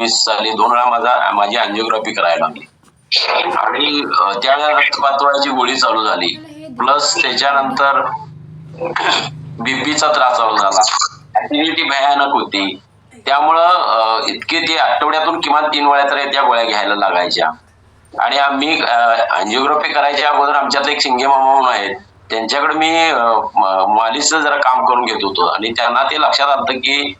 2019 साली 2 वेळा माझी अँजिओग्राफी करायला लागली आणि त्यावेळेला रक्तपातळाची गोळी चालू झाली, प्लस त्याच्यानंतर बीपीचा त्रास चालू झाला, ऍसिडिटी भयानक होती. त्यामुळं इतके ते आठवड्यातून किमान 3 वेळा तरी त्या गोळ्या घ्यायला लागायच्या. आणि आम्ही अँजिओग्राफी करायच्या अगोदर आमच्यात एक शिंगे मामा म्हणून आहेत, त्यांच्याकडे मी मालिशचं जरा काम करून घेत होतो आणि त्यांना ते लक्षात आलं की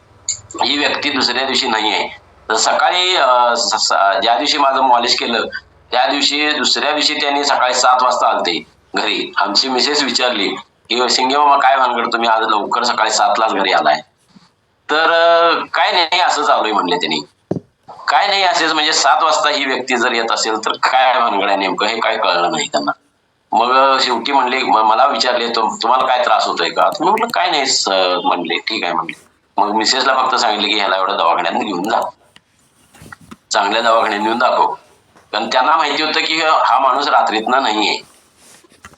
ही व्यक्ती दुसऱ्या दिवशी नाही आहे. तर सकाळी ज्या दिवशी माझं मॉलिश केलं त्या दिवशी दुसऱ्या दिवशी त्यांनी सकाळी 7 वाजता आलते घरी. आमची मिसेस विचारली की शिंगे मामा काय भानगड, तुम्ही आज लवकर सकाळी 7लाच घरी आलाय? तर काय नाही, असं चालू आहे म्हणले त्यांनी. काय नाही असेच, म्हणजे 7 वाजता ही व्यक्ती जर येत असेल तर काय भानगड आहे नेमकं, हे काय कळलं नाही त्यांना. मग शेवटी म्हणले, मला विचारले तुम्हाला काय त्रास होतोय का? मी म्हटलं काय नाही म्हणले. ठीक आहे म्हणले. मग मिसेसला फक्त सांगितलं की ह्याला एवढं दवाखान्यात घेऊन जा, चांगल्या दवाखान्यात नेऊन दाखव. कारण त्यांना माहिती होतं की हा माणूस रात्रीतनं नाहीये.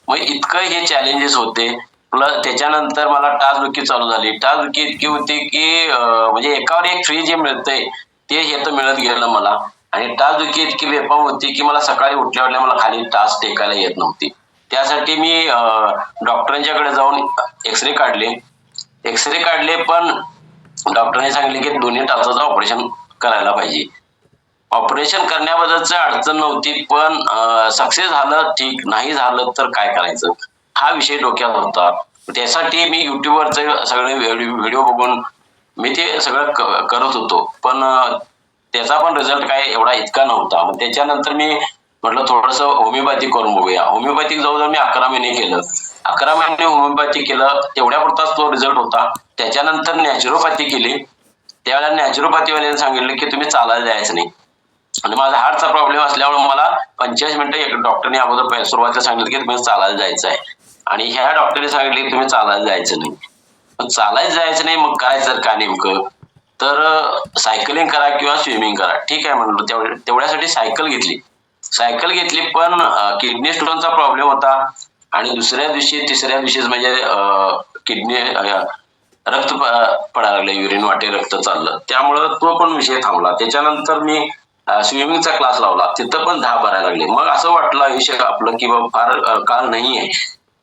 मग इतकं हे चॅलेंजेस होते. प्लस त्याच्यानंतर मला टाचदुखी चालू झाली. टाचदुखी इतकी होती की म्हणजे एकावर एक फ्री जे मिळतंय ते हे तर मिळत गेलं मला. आणि टाचदुखी इतकी बेफाम होती की मला सकाळी उठल्या मला खाली टाच टेकायला येत नव्हती. त्यासाठी मी डॉक्टरांच्याकडे जाऊन एक्सरे काढले, पण डॉक्टरांनी सांगितले की 2 टाचाचं ऑपरेशन करायला पाहिजे. ऑपरेशन करण्याबद्दलच अडचण नव्हती, पण सक्सेस झालं ठीक, नाही झालं तर काय करायचं हा विषय डोक्यात होता. त्यासाठी मी युट्यूबवरचे सगळे व्हिडिओ बघून मी ते सगळं करत होतो, पण त्याचा पण रिझल्ट काय एवढा इतका नव्हता. मग त्याच्यानंतर मी म्हटलं थोडंसं होमिओपॅथिक करून बघूया. होमिओपॅथिक जवळजवळ मी 11 महिने केलं. 11 महिने होमिओपॅथिक केलं, तेवढ्यापुरताच तो रिझल्ट होता. त्याच्यानंतर नॅचरोपॅथी केली. त्यावेळेला नॅचरोपॅथीवाल्याने सांगितलं की तुम्ही चालायला जायचं नाही. आणि माझा हार्टचा प्रॉब्लेम असल्यामुळे मला 45 मिनिटं डॉक्टरने अगोदर सुरुवातीला सांगितलं की तुम्ही चालायला जायचं आहे. आणि ह्या डॉक्टरने सांगितले की तुम्ही चालायला जायचं नाही. पण चालायला जायचं नाही, मग काय जर का नेमकं, तर सायकलिंग करा किंवा स्विमिंग करा. ठीक आहे म्हणलं. तेवढ्यासाठी सायकल घेतली, पण किडनी स्टोनचा प्रॉब्लेम होता. आणि दुसऱ्या दिवशी तिसऱ्या दिवशीच म्हणजे किडनी रक्त पडायला लागलं, युरिन वाटे रक्त चाललं. त्यामुळं तो पण विषय थांबला. त्याच्यानंतर मी स्विमिंगचा क्लास लावला, तिथं पण 10 भरायला लागले. मग असं वाटलं आयुष्य आपलं की बाबा फार काळ नाहीये,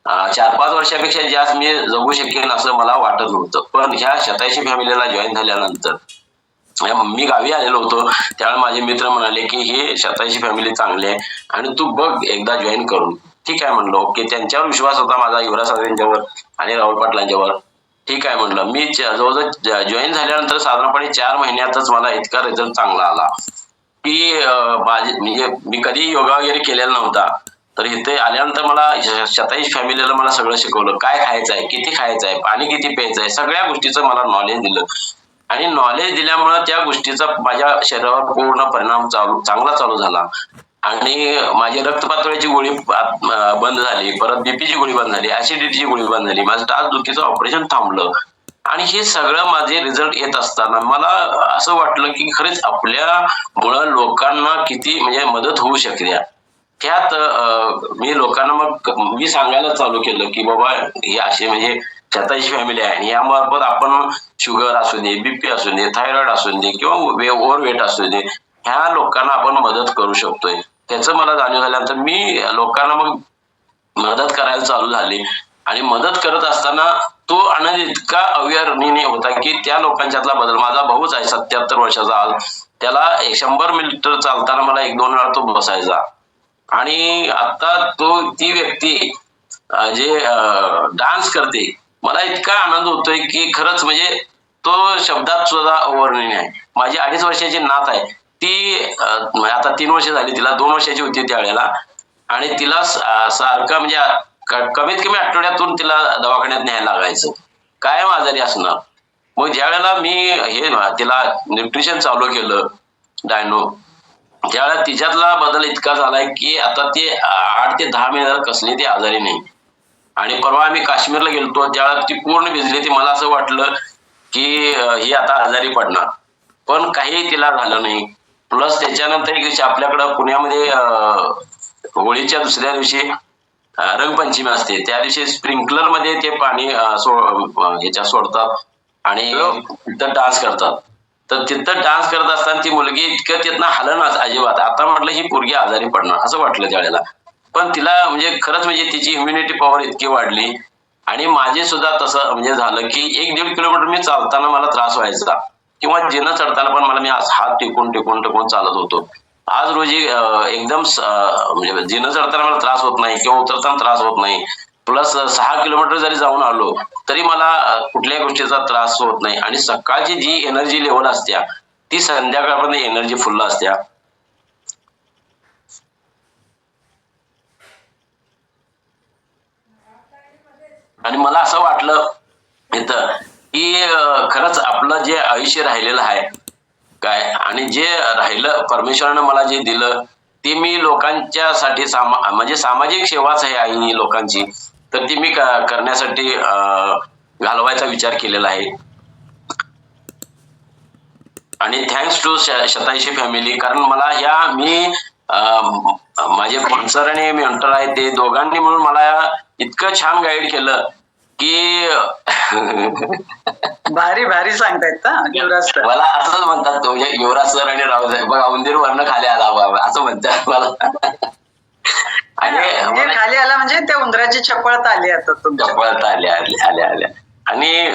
4-5 वर्षापेक्षा जास्त मी जगू शकेन असं मला वाटत नव्हतं. पण ह्या शतायशी फॅमिलीला जॉईन झाल्यानंतर मी गावी आलेलो होतो, त्यावेळेला माझे मित्र म्हणाले की हे शतायशी फॅमिली चांगली आहे आणि तू बघ एकदा जॉईन करून. ठीक आहे म्हणलं, ओके. त्यांच्यावर विश्वास होता माझा, युवराज साहेबांच्यावर आणि राहुल पाटलांच्यावर. ठीक आहे म्हणलं. मी जवळजवळ जॉईन झाल्यानंतर साधारणपणे 4 महिन्यातच मला इतका रिझल्ट चांगला आला की म्हणजे मी कधी योगा वगैरे केलेला नव्हता. तर इथे आल्यानंतर मला शतायश फॅमिलीला मला सगळं शिकवलं, काय खायचं आहे, किती खायचं आहे, पाणी किती प्यायचं आहे, सगळ्या गोष्टीचं मला नॉलेज दिलं. आणि नॉलेज दिल्यामुळे त्या गोष्टीचा माझ्या शरीरावर पूर्ण परिणाम चांगला चालू झाला. आणि माझी रक्तपातळीची गोळी बंद झाली, परत बीपीची गोळी बंद झाली, ऍसिडिटीची गोळी बंद झाली, माझं टाचदुखीचं ऑपरेशन थांबलं. आणि हे सगळं माझे रिझल्ट येत असताना मला असं वाटलं की खरेच आपल्यामुळं लोकांना किती म्हणजे मदत होऊ शकते. त्यात मी लोकांना मी सांगायला चालू केलं की बाबा हे असे म्हणजे शतायशी फॅमिली आहे आणि यामार्फत आपण शुगर असू दे, बीपी असू दे, थायरॉइड असू दे किंवा ओव्हरवेट असू दे, ह्या लोकांना आपण मदत करू शकतोय. त्याचं मला जाणीव झाल्यानंतर मी लोकांना मग मदत करायला चालू झाली. आणि मदत करत असताना तो आनंद इतका अविरनीय होता की त्या लोकांच्यातला बदल. माझा भाऊच आहे 77 वर्षाचा आज, त्याला 100 मीटर चालताना मला 1-2 वेळा तो बसायचा. आणि आता ती व्यक्ती जे डान्स करते, मला इतका आनंद होतोय की खरंच म्हणजे तो शब्दात सुद्धा अवर्णनीय आहे. माझी 2.5 वर्षाची नात आहे, ती आता 3 वर्ष झाली, तिला 2 वर्षाची होती त्यावेळेला. आणि तिला सारखं म्हणजे कमीत कमी आठवड्यातून तिला दवाखान्यात न्यायला लागायचं, कायम आजारी असणार. मग ज्या वेळेला मी तिला न्यूट्रिशन चालू केलं डायनो, त्यावेळेला तिच्यातला बदल इतका झालाय की आता ती 8 ते 10 महिन्याला कसली ती आजारी नाही. आणि परवा आम्ही काश्मीरला गेलतो, त्यावेळेला ती पूर्ण भिजली होती. मला असं वाटलं की ही आता आजारी पडणार, पण काही तिला झालं नाही. प्लस त्याच्यानंतर एक दिवशी आपल्याकडं पुण्यामध्ये होळीच्या दुसऱ्या दिवशी रंगपंचमी असते, त्या दिवशी स्प्रिंकलर मध्ये ते पाणी ह्याच्या सोडतात आणि तिथं डान्स करतात. तर तिथं डान्स करत असताना ती मुलगी इतकं तिथनं हलनाच अजिबात. आता म्हटलं ही पोरगी आजारी पडणार असं वाटलं त्यावेळेला. पण तिला म्हणजे खरंच म्हणजे तिची इम्युनिटी पॉवर इतकी वाढली आणि माझे सुद्धा तसं म्हणजे झालं की 1-1.5 किलोमीटर मी चालताना मला त्रास व्हायचा किंवा जिनं चढताना पण मला मी हात टेकून टेकून टेकून चालत होतो. आज रोजी एकदम म्हणजे जिनं चढताना मला त्रास होत नाही किंवा उतरताना त्रास होत नाही. प्लस 6 किलोमीटर जरी जाऊन आलो तरी मला कुठल्याही गोष्टीचा त्रास होत नाही आणि सकाळची जी एनर्जी लेवल असत्या ती संध्याकाळपर्यंत एनर्जी फुल असत्या. आणि मला असं वाटलं इथं की खरंच आपलं जे आयुष्य राहिलेलं आहे काय आणि जे राहिलं परमेश्वरानं मला जे दिलं ते मी लोकांच्यासाठी म्हणजे सामाजिक सेवाच आहे आई लोकांची. तर ती मी करण्यासाठी घालवायचा विचार केलेला आहे. आणि थँक्स टू शतायशी फॅमिली, कारण मला मी माझे स्पॉन्सर आणि मेंटर आहे ते दोघांनी मिळून मला इतकं छान गाईड केलं की भारी भारी सांगतायत हा युवराज सर. मला असंच म्हणतात म्हणजे युवराज सर आणि राव साहेब बघा उंदीर वरनं खाली आला बाबा असं म्हणतात मला. आणि म्हणजे खाली आला म्हणजे त्या उंदराची चपळत आली आता तुमच्या. चपळत आल्या आल्या आल्या. आणि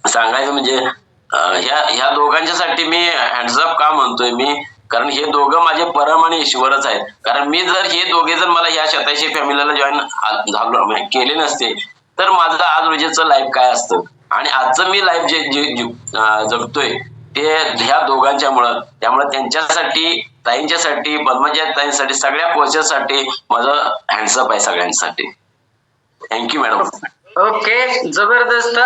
सांगायचं म्हणजे ह्या दोघांच्यासाठी मी हँड्सअप का म्हणतोय मी, कारण हे दोघं माझे परम आणि ईश्वरच आहेत. कारण मी जर हे दोघे जर मला ह्या शतायशी फॅमिलीला जॉईन झालो केले नसते तर माझं आज रोजीचं लाईफ काय असतं. आणि आजचं मी लाईफ जे जगतोय ते ह्या दोघांच्यामुळं. त्यामुळे त्यांच्यासाठी, ताईंच्यासाठी, पद्मजा ताईंसाठी, सगळ्या कोचेससाठी माझं हँड्सअप आहे सगळ्यांसाठी. Thank you madam. ओके, जबरदस्त.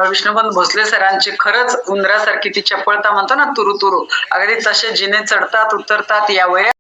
विष्णुपंत भोसले सरांची खरंच उंदरासारखी ती चपळता म्हणतो ना तुरु तुरु, अगदी तसे जिने चढतात उतरतात या वयात